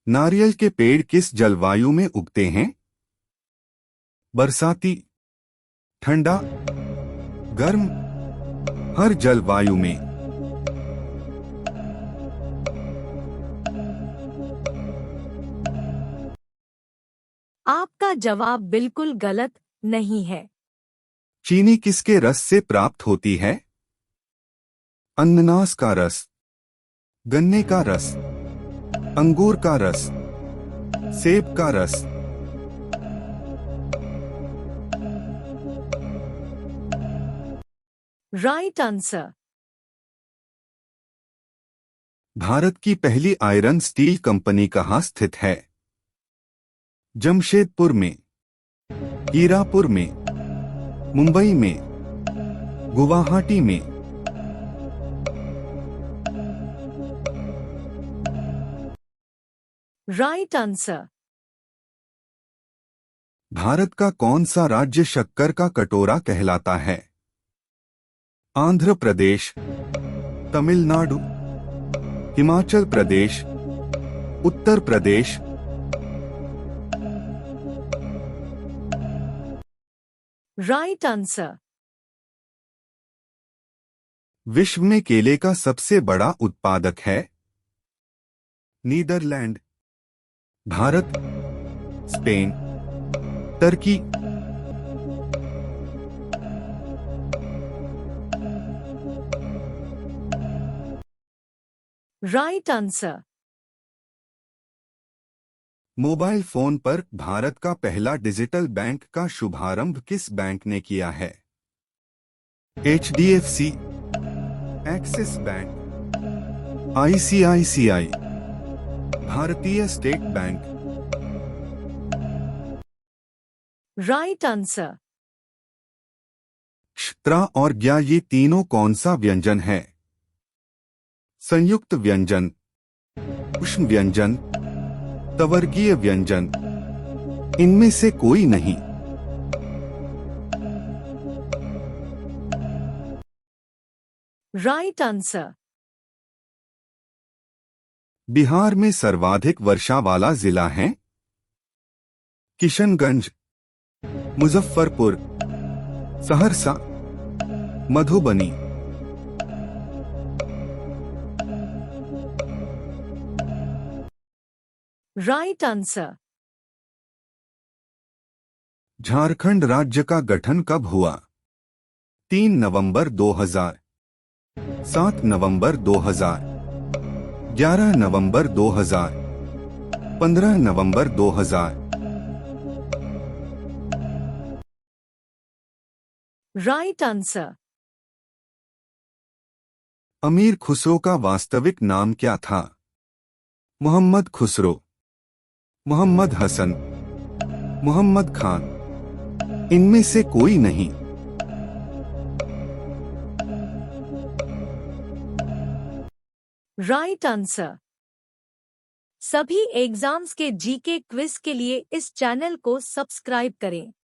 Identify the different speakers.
Speaker 1: नारियल के पेड़ किस जलवायु में उगते हैं? बरसाती, ठंडा, गर्म, हर जलवायु में।
Speaker 2: आपका जवाब बिल्कुल गलत नहीं है।
Speaker 1: चीनी किसके रस से प्राप्त होती है? अनन्नास का रस, गन्ने का रस, अंगूर का रस, सेब का रस।
Speaker 2: Right answer.
Speaker 1: भारत की पहली आयरन स्टील कंपनी कहाँ स्थित है? जमशेदपुर में, हीरापुर में, मुंबई में, गुवाहाटी में।
Speaker 2: Right answer.
Speaker 1: भारत का कौन सा राज्य शक्कर का कटोरा कहलाता है? आंध्र प्रदेश, तमिलनाडु, हिमाचल प्रदेश, उत्तर प्रदेश।
Speaker 2: Right answer.
Speaker 1: विश्व में केले का सबसे बड़ा उत्पादक है? Netherland, Bharat, Spain, Turkey.
Speaker 2: Right answer.
Speaker 1: Mobile phone पर भारत का पहला डिजिटल बैंक का शुभारंभ किस बैंक ने किया है? HDFC, Axis bank, ICICI, Bharatiya state bank.
Speaker 2: Right answer.
Speaker 1: क्षत्रा और ज्ञा ये तीनों कौन सा व्यंजन है? संयुक्त व्यंजन, उष्ण व्यंजन, तवर्गीय व्यंजन। इनमें से कोई नहीं।
Speaker 2: Right answer.
Speaker 1: बिहार में सर्वाधिक वर्षा वाला जिला है? किशनगंज, मुजफ्फरपुर, सहरसा, मधुबनी।
Speaker 2: Right answer.
Speaker 1: झारखंड राज्य का गठन कब हुआ? 3 नवंबर 2000, 7 नवंबर 2000, 11 नवंबर 2000, 15 नवंबर 2000।
Speaker 2: Right answer.
Speaker 1: अमीर खुसरो का वास्तविक नाम क्या था? मोहम्मद खुसरो, मोहम्मद हसन, मोहम्मद खान। इनमें से कोई नहीं।
Speaker 2: Right answer. सभी एग्जाम्स के जीके क्विज के लिए इस चैनल को सब्सक्राइब करें।